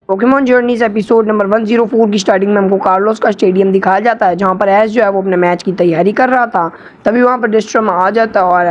Pokemon journeys episode number 104 की starting में हमको कार्लोस का स्टेडियम दिखाया जाता है, जहाँ पर ऐश जो है वो अपने मैच की तैयारी कर रहा था। तभी वहाँ पर ट्रिस्टम आ जाता है और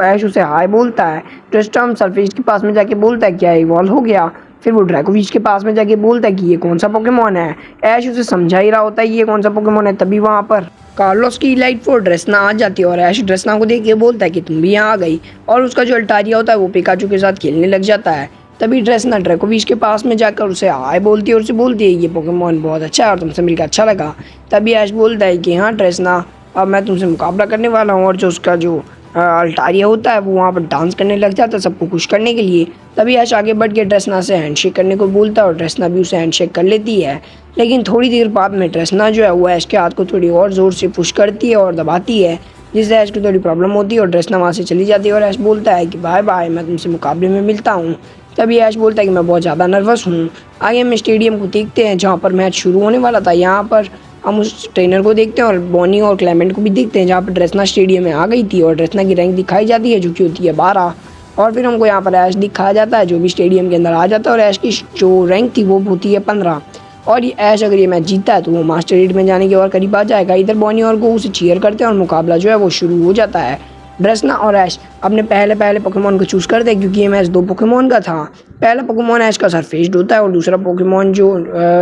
ऐश उसे हाय बोलता है। ट्रिस्टम सरफेस के पास में जाके बोलता है क्या इवॉल्व हो गया। फिर वो ड्रैकोविच के पास में जाके बोलता है कि ये कौन सा पोकेमॉन है। ऐश उसे समझा ही रहा होता है ये कौन सा पोकेमॉन है। तभी वहाँ पर कार्लोस की इलाइट फोर ड्रेसना आ जाती है और ऐश ड्रेसना को देख के बोलता है कि तुम भी यहाँ आ गई। और उसका जो अल्टारिया होता है वो पिकाचू के साथ खेलने लग जाता है। तभी ड्रेसना ड्रैकोविच के पास में जाकर उसे हाय बोलती है और उसे बोलती है ये पोकेमॉन बहुत अच्छा है और तुमसे मिलकर अच्छा लगा। तभी ऐश बोलता है कि हाँ ड्रेसना, अब मैं तुमसे मुकाबला करने वाला हूँ। और जो उसका जो अल्टारिया होता है वो वहाँ पर डांस करने लग जाता है सबको खुश करने के लिए। तभी ऐश आगे बढ़ के ड्रेसना से हैंडशेक करने को बोलता है और ड्रेसना भी उसे हैंडशेक कर लेती है। लेकिन थोड़ी देर बाद में ड्रेसना जो है वो ऐश के हाथ को थोड़ी और ज़ोर से पुश करती है और दबाती है, जिससे ऐश को थोड़ी प्रॉब्लम होती है और ड्रेसना वहाँ से चली जाती है। और ऐश बोलता है कि बाय बाय, मैं तुमसे मुकाबले में मिलता हूँ। तभी ऐश बोलता है कि मैं बहुत ज़्यादा नर्वस हूँ। आगे हम स्टेडियम को देखते हैं जहाँ पर मैच शुरू होने वाला था। यहाँ पर हम उस ट्रेनर को देखते हैं और बॉनी और क्लेमेंट को भी देखते हैं, जहाँ पर ड्रेसना स्टेडियम में आ गई थी और ड्रेसना की रैंक दिखाई जाती है जो कि होती है 12। और फिर हमको यहाँ पर ऐश दिखाया जाता है जो भी स्टेडियम के अंदर आ जाता है और ऐश की जो रैंक थी वो होती है 15। और ये ऐश अगर ये मैच जीतता है तो वो मास्टर 8 में जाने की और करीब आ जाएगा। इधर बॉनी और को उसे चीयर करते हैं और मुकाबला जो है वो शुरू हो जाता है। ड्रेसना और ऐश अपने पहले पोकेमॉन को चूज़ करते हैं क्योंकि ये मैच 2 पोकेमॉन का था। पहला पोकेमॉन ऐश का सरफेस्ड होता है और दूसरा पोकेमॉन जो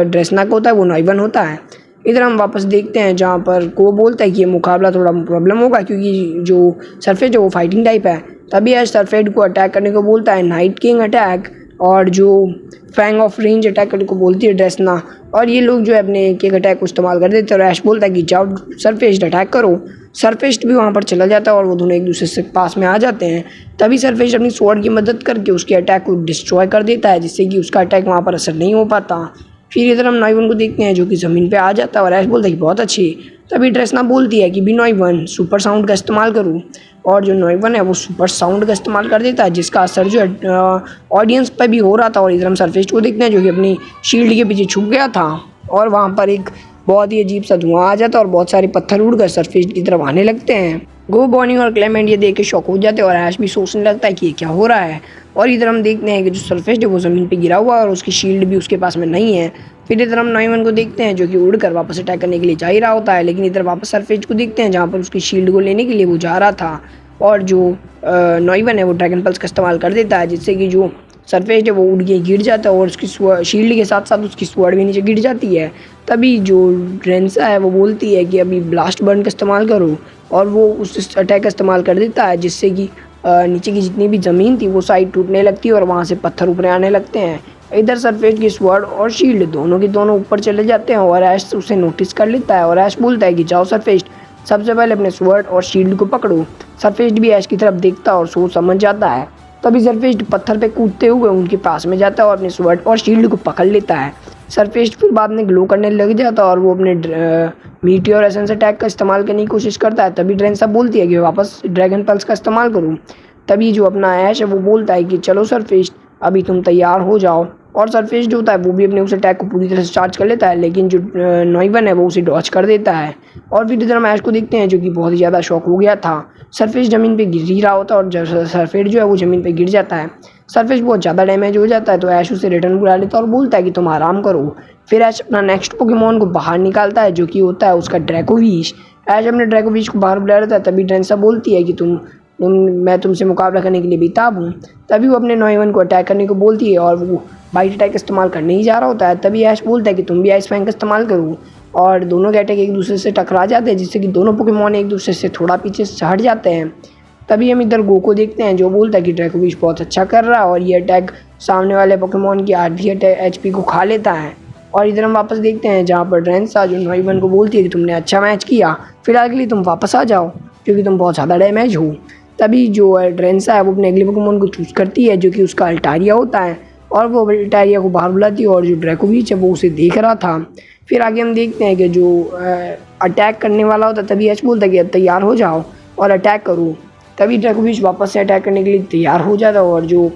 ड्रेसना का होता है वो नॉइवन होता है। इधर हम वापस देखते हैं जहाँ पर को बोलता है कि ये मुकाबला थोड़ा प्रॉब्लम होगा क्योंकि जो सरफेस्ड है वो फाइटिंग टाइप है। तभी ऐश सरफेस्ड को अटैक करने को बोलता है, नाइट किंग अटैक, और जो फैंग ऑफ रेंज अटैक करने को बोलती है ड्रेसना। और ये लोग जो है अपने एक एक अटैक को इस्तेमाल कर देते हैं और ऐश बोलता है कि जाओ सरफेस्ड अटैक करो। सरफेस्ड भी वहाँ पर चला जाता है और वो दोनों एक दूसरे से पास में आ जाते हैं। तभी सरफेस्ड अपनी स्वॉर्ड की मदद करके उसके अटैक को डिस्ट्रॉय कर देता है, जिससे कि उसका अटैक वहाँ पर असर नहीं हो पाता। फिर इधर हम नॉइवन को देखते हैं जो कि ज़मीन पे आ जाता है और ऐश बोलता है कि बहुत अच्छी। तभी ड्रेसना बोलती है कि भी नॉइवन सुपर साउंड का इस्तेमाल करूँ। और जो नॉइवन है वो सुपर साउंड का इस्तेमाल कर देता है, जिसका असर जो है ऑडियंस पर भी हो रहा था। और इधर हम सरफेस्ड को देखते हैं जो कि अपनी शील्ड के पीछे छुप गया था और वहाँ पर एक बहुत ही अजीब सा धुआं आ जाता है और बहुत सारे पत्थर उड़कर सरफेस्ड की तरफ आने लगते हैं। गो, बॉनी और क्लेमेंट ये देख के शॉक हो जाते हैं और ऐश भी सोचने लगता है कि ये क्या हो रहा है। और इधर हम देखते हैं कि जो सरफेस्ड है वो ज़मीन पे गिरा हुआ है और उसकी शील्ड भी उसके पास में नहीं है। फिर इधर हम नॉइवन को देखते हैं जो कि उड़कर वापस अटैक करने के लिए जा ही रहा होता है, लेकिन इधर वापस सरफेस्ड को देखते हैं जहाँ पर उसकी शील्ड को लेने के लिए वो जा रहा था। और जो नॉइवन है वो ड्रैगन पल्स का इस्तेमाल कर देता है, जिससे कि जो सरफेस्ड है वो उड़ के गिर जाता है और उसकी शील्ड के साथ साथ उसकी स्वॉर्ड भी नीचे गिर जाती है। तभी जो ड्रेंसा है वो बोलती है कि अभी ब्लास्ट बर्न का इस्तेमाल करो, और वो उस अटैक का इस्तेमाल कर देता है, जिससे कि नीचे की जितनी भी ज़मीन थी वो साइड टूटने लगती है और वहाँ से पत्थर ऊपर आने लगते हैं। इधर सरफेस्ड की स्वॉर्ड और शील्ड दोनों के दोनों ऊपर चले जाते हैं और ऐश उसे नोटिस कर लेता है और ऐश बोलता है कि जाओ सरफेस्ड, सबसे पहले अपने स्वॉर्ड और शील्ड को पकड़ो। सरफेस्ड भी ऐश की तरफ देखता और सोच समझ जाता है। तभी सरफेस्ड पत्थर पे कूदते हुए उनके पास में जाता है और अपने स्वॉर्ड और शील्ड को पकड़ लेता है। सरफेस्ड फिर बाद में ग्लो करने लग जाता है और वो अपने मीटियोर एसेंस अटैक का इस्तेमाल करने की कोशिश करता है। तभी ड्रेंसा बोलती है कि वापस ड्रैगन पल्स का इस्तेमाल करूँ। तभी जो अपना ऐश है वो बोलता है कि चलो सरफेस्ड, अभी तुम तैयार हो जाओ। और सरफेस्ड जो होता है वो भी अपने उस अटैक को पूरी तरह से चार्ज कर लेता है, लेकिन जो नॉइवन है वो उसे डॉच कर देता है। और फिर इधर हम ऐश को देखते हैं जो कि बहुत ही ज़्यादा शॉक हो गया था। सरफेस्ड ज़मीन पे गिर ही रहा होता है और जब सरफेस्ड जो है वो ज़मीन पे गिर जाता है, सरफेस्ड बहुत ज़्यादा डैमेज हो जाता है। तो ऐश उसे रिटर्न बुला लेता है और बोलता है कि तुम आराम करो। फिर ऐश अपना नेक्स्ट पोकेमॉन को बाहर निकालता है जो कि होता है उसका ड्रैकोविच। ऐश अपने ड्रैकोविच को बाहर बुला लेता है। तभी ड्रेंसा बोलती है कि मैं तुमसे मुकाबला करने के लिए बेताब हूँ। तभी वो अपने नॉइवन को अटैक करने को बोलती है और वो बाइट अटैक इस्तेमाल करने ही जा रहा होता है। तभी ऐश बोलता है कि तुम भी आइस फैंग का इस्तेमाल करो, और दोनों के अटैक एक दूसरे से टकरा जाते हैं, जिससे कि दोनों पोकेमॉन एक दूसरे से थोड़ा पीछे से हट जाते हैं। तभी हम इधर गो को देखते हैं जो बोलता है कि ड्रैकोविच बहुत अच्छा कर रहा है और ये अटैक सामने वाले पोकेमॉन की आधी HP को खा लेता है। और इधर हम वापस देखते हैं जहाँ पर ड्रेंसा जो नॉइवन को बोलती है कि तुमने अच्छा मैच किया, फिलहाल के लिए तुम वापस आ जाओ क्योंकि तुम बहुत ज़्यादा डैमेज हो। तभी जो ड्रेंसा है वो अपने अगले पोकेमॉन को चूज़ करती है जो कि उसका अल्टारिया होता है, और वो अल्टारिया को बाहर बुलाती है और जो ड्रैकोविच है वो उसे देख रहा था। फिर आगे हम देखते हैं कि जो अटैक करने वाला होता है, तभी ऐश बोलता है कि तैयार हो जाओ और अटैक करो। तभी ड्रैकोविच वापस से अटैक करने के लिए तैयार हो जाता है और जो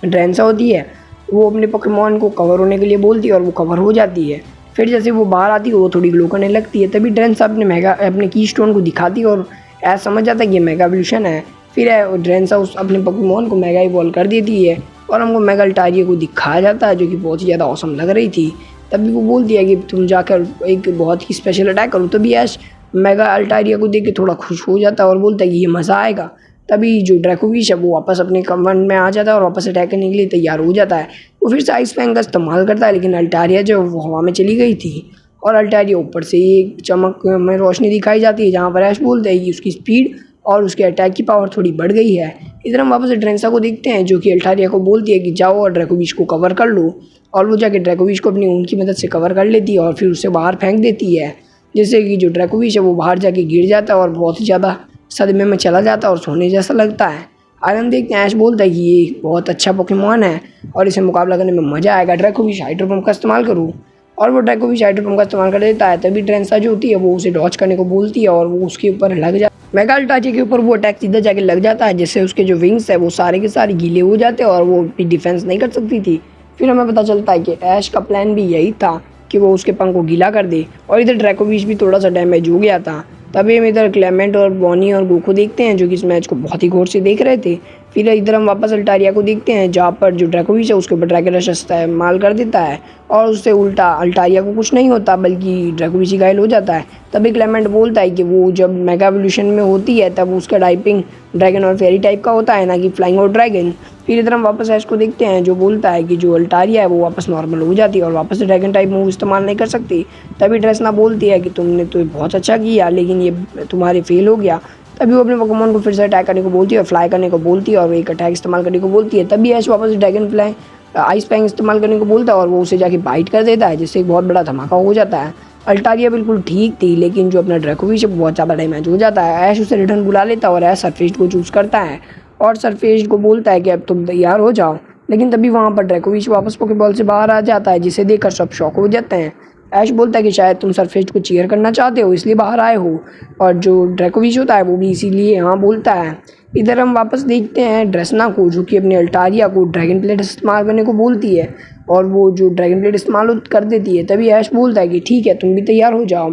ड्रेंसा होती है वो अपने पोकेमॉन को कवर होने के लिए बोलती है और वो कवर हो जाती है। फिर जैसे वो बाहर आती है वो थोड़ी ग्लो करने लगती है। तभी ड्रेंसा अपने की स्टोन को दिखाती है और ऐसा समझ जाता है कि ये मेगा एवोल्यूशन है। फिर ड्रेंसा अपने पोकेमॉन को मेगा इवॉल्व कर देती है और हमको मेगा अल्टारिया को दिखाया जाता है जो कि बहुत ही ज़्यादा औसम लग रही थी। तभी वो बोलती है कि तुम जाकर एक बहुत ही स्पेशल अटैक करो। तभी ऐश मेगा अल्टारिया को देख के थोड़ा खुश हो जाता है और बोलता है कि ये मज़ा आएगा। तभी जो ड्रैकोविच है वो वापस अपने कमांड में आ जाता है और वापस अटैक करने के लिए तैयार हो जाता है। वो फिर से आइस फैंग का इस्तेमाल करता है, लेकिन अल्टारिया जो वो हवा में चली गई थी और अल्टारिया ऊपर से एक चमक में रोशनी दिखाई जाती है, जहाँ पर ऐश बोलते हैं कि उसकी स्पीड और उसके अटैक की पावर थोड़ी बढ़ गई है। इधर हम वापस ड्रेंसा को देखते हैं जो कि अल्टारिया को बोलती है कि जाओ और ड्रैकोविच को कवर कर लो, और वो जाके ड्रैकोविच को अपनी ऊन की मदद से कवर कर लेती है और फिर उसे बाहर फेंक देती है, जिससे कि जो ड्रैकोविच है वो बाहर जाके गिर जाता है और बहुत ही ज़्यादा सदमे में चला जाता है और सोने जैसा लगता है। आगे हम देखते हैं ऐश बोलता है कि ये बहुत अच्छा पोकेमॉन है और इसे मुकाबला करने में मज़ा आएगा, ड्रैकोविच हाइड्रो पंप का इस्तेमाल करूँ। और वो ड्रैकोविच हाइड्रो पंप का इस्तेमाल कर देता है। तभी ड्रेंसा जो होती है वो उसे डॉच करने को बोलती है और वो उसके ऊपर लग जाता है। मेगा अल्टारिया के ऊपर वो अटैक सीधा जाके लग जाता है, जिससे उसके जो विंग्स है वो सारे के सारे गीले हो जाते हैं और वो डिफेंस नहीं कर सकती थी। फिर हमें पता चलता है कि ऐश का प्लान भी यही था कि वो उसके पंख को गीला कर दे, और इधर ड्रैकोविच भी थोड़ा सा डैमेज हो गया था। तभी हम इधर क्लेमेंट और बॉनी और गोकू देखते हैं जो कि इस मैच को बहुत ही गौर से देख रहे थे। फिर इधर हम वापस अल्टारिया को देखते हैं जहाँ पर जो ड्रैकोविच है उसके ऊपर ड्रैगन रश इस्तेमाल कर देता है और उससे उल्टा अल्टारिया को कुछ नहीं होता बल्कि ड्रैकोविच ही घायल हो जाता है। तभी क्लेमेंट बोलता है कि वो जब मेगा एवोल्यूशन में होती है तब उसका टाइपिंग ड्रैगन और फेरी टाइप का होता है, ना कि फ्लाइंग और ड्रैगन। फिर इधर हम वापस ऐश को देखते हैं जो बोलता है कि जो अल्टारिया है वो वापस नॉर्मल हो जाती है और वापस से ड्रैगन टाइप मूव इस्तेमाल नहीं कर सकती। तभी ड्रेसना बोलती है कि तुमने तो बहुत अच्छा किया लेकिन ये तुम्हारे फेल हो गया। तभी वो अपने पोकेमॉन को फिर से अटैक करने को बोलती है और फ्लाई करने को बोलती है और एक अटैक इस्तेमाल करने को बोलती है। तभी ऐश वापस ड्रैगन फ्लाई आइस फैंग इस्तेमाल करने को बोलता है और वो उसे जाके बाइट कर देता है, जिससे एक बहुत बड़ा धमाका हो जाता है। अल्टारिया बिल्कुल ठीक थी लेकिन जो अपना ड्रैकोविच है बहुत ज़्यादा डैमेज हो जाता है। ऐश उसे रिटर्न बुला लेता है और ऐश सरफेस को चूज़ करता है और सरफेस को बोलता है कि अब तुम तैयार हो जाओ। लेकिन तभी वहाँ पर ड्रैकोविच वापस पोकेबॉल से बाहर आ जाता है, जिसे देखकर सब शॉक हो जाते हैं। ऐश बोलता है कि शायद तुम सरफेस को चीयर करना चाहते हो इसलिए बाहर आए हो, और जो ड्रैकोविच होता है वो भी इसीलिए हाँ बोलता है। इधर हम वापस देखते हैं ड्रेसना को जो कि अपने अल्टारिया को ड्रैगन प्लेट इस्तेमाल करने को बोलती है और वो जो ड्रैगन प्लेट इस्तेमाल कर देती है। तभी ऐश बोलता है कि ठीक है तुम भी तैयार हो जाओ,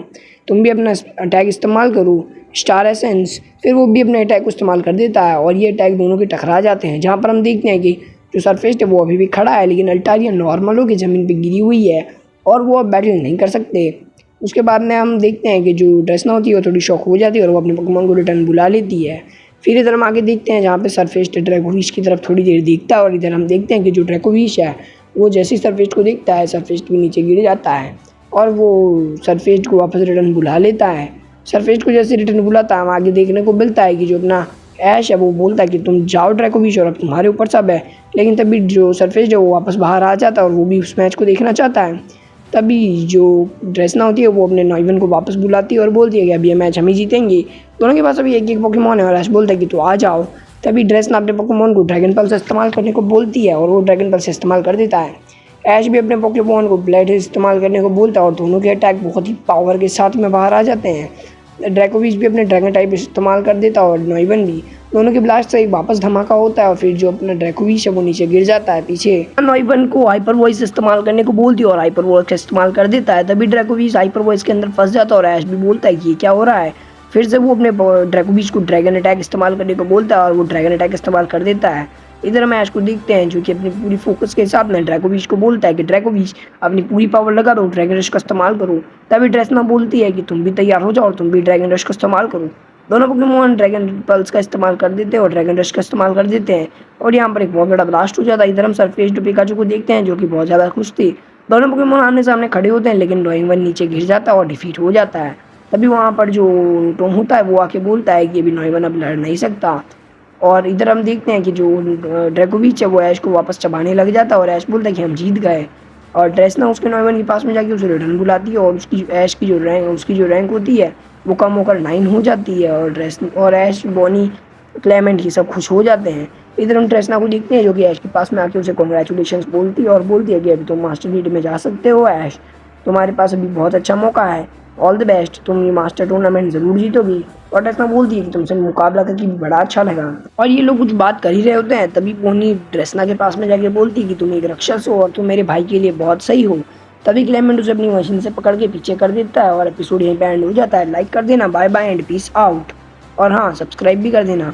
तुम भी अपना अटैक इस्तेमाल करो स्टार एसेंस। फिर वो भी अपने अटैक को इस्तेमाल कर देता है और ये अटैक दोनों के टकरा जाते हैं, जहाँ पर हम देखते हैं कि जो सरफेस है वो अभी भी खड़ा है लेकिन अल्टारिया नॉर्मल होकर ज़मीन पर गिरी हुई है और वो अब बैटल नहीं कर सकते। उसके बाद में हम देखते हैं कि जो ड्रेसना होती है वो थोड़ी शॉक हो जाती है और वो अपने पोकेमॉन को रिटर्न बुला लेती है। फिर इधर हम आगे देखते हैं जहाँ पे सरफेस ड्रैकोविच की तरफ थोड़ी देर देखता है और इधर हम देखते हैं कि जो ड्रैकोविच है वो जैसे ही सरफेस को देखता है सरफेस के नीचे गिर जाता है और वो सरफेस को वापस रिटर्न बुला लेता है। सरफेस को जैसे रिटर्न बुलाता है हम आगे देखने को मिलता है कि जो अपना ऐश है वो बोलता है कि तुम जाओ ड्रैकोविच और अब तुम्हारे ऊपर सब है। लेकिन तभी जो सरफेस है वो वापस बाहर आ जाता है और वो भी उस मैच को देखना चाहता है। तभी जो ड्रेसना होती है वो अपने नॉइवन को वापस बुलाती है और बोलती है कि अभी ये मैच हम ही जीतेंगे। दोनों के पास अभी एक एक पोकेमॉन है और ऐश बोलता है कि तो आ जाओ। तभी ड्रेसना अपने पोकेमॉन को ड्रैगन पल्स इस्तेमाल करने को बोलती है और वो ड्रैगन पल्स इस्तेमाल कर देता है। ऐश भी अपने पोकेमॉन को ब्लेड इस्तेमाल करने को बोलता है और दोनों के अटैक बहुत ही पावर के साथ में बाहर आ जाते हैं। ड्रैकोविच भी अपने ड्रैगन टाइप इस्तेमाल कर देता है और नॉइवन भी। दोनों के ब्लास्ट से एक वापस धमाका होता है और फिर जो अपना ड्रैकोविच है वो नीचे गिर जाता है पीछे। नॉइवन को हाइपर वॉइस इस्तेमाल करने को बोलती है और हाइपर वॉइस इस्तेमाल कर देता है। तभी ड्रैकोविच हाइपर वॉइस के अंदर फंस जाता है और ऐश भी बोलता है कि ये क्या हो रहा है। फिर से वो अपने ड्रैकोविच को ड्रैगन अटैक इस्तेमाल करने को बोलता है और वो ड्रैगन अटैक इस्तेमाल कर देता है। इधर हम ऐश को देखते हैं जो कि अपनी पूरी फोकस के हिसाब में ड्रैकोविच को बोलता है कि ड्रैकोविच अपनी पूरी पावर लगा दो, ड्रैगन रश का इस्तेमाल करो। तभी ड्रेसना बोलती है कि तुम भी तैयार हो जाओ और तुम भी ड्रैगन रश का इस्तेमाल करो। दोनों पोकेमॉन ड्रैगन पल्स का इस्तेमाल कर देते हैं और ड्रैगन रश का इस्तेमाल कर देते हैं और यहाँ पर एक बहुत बड़ा ब्लास्ट हो जाता है। इधर हम सरफेस टू पिकाचू को देखते हैं जो कि बहुत ज़्यादा खुश थी। दोनों पोकेमॉन आमने सामने खड़े होते हैं लेकिन नॉइवन नीचे गिर जाता है और डिफीट हो जाता है। तभी वहाँ पर जो टॉम होता है वो आके बोलता है कि अभी नॉइवन अब लड़ नहीं सकता। और इधर हम देखते हैं कि जो ड्रैकोविच है वो ऐश को वापस चबाने लग जाता है और ऐश बोलता है कि हम जीत गए। और ड्रेसना उसके नॉइवन के पास में जाके उसे रिटर्न बुलाती है और उसकी ऐश की जो रैंक होती है वो कम होकर 9 हो जाती है और ऐश बॉनी क्लेमेंट ये सब खुश हो जाते हैं। इधर हम ड्रेसना को देखते हैं जो कि ऐश के पास में आके उसे कॉन्ग्रेचुलेशंस बोलती है और बोलती है कि अभी तुम मास्टर लीग में जा सकते हो ऐश, तुम्हारे पास अभी बहुत अच्छा मौका है, ऑल द बेस्ट, तुम ये मास्टर टूर्नामेंट ज़रूर जीतोगी। और ड्रेसना बोलती है कि तुमसे मुकाबला करके बड़ा अच्छा लगा। और ये लोग कुछ बात कर ही रहे होते हैं तभी पोनी ड्रेसना के पास में जाके बोलती है कि तुम एक राक्षस हो और तुम मेरे भाई के लिए बहुत सही हो। तभी क्लेमेंट उसे अपनी मशीन से पकड़ के पीछे कर देता है और एपिसोड यहीं पे एंड हो जाता है। लाइक कर देना, bye bye and peace out. और हाँ, सब्सक्राइब भी कर देना।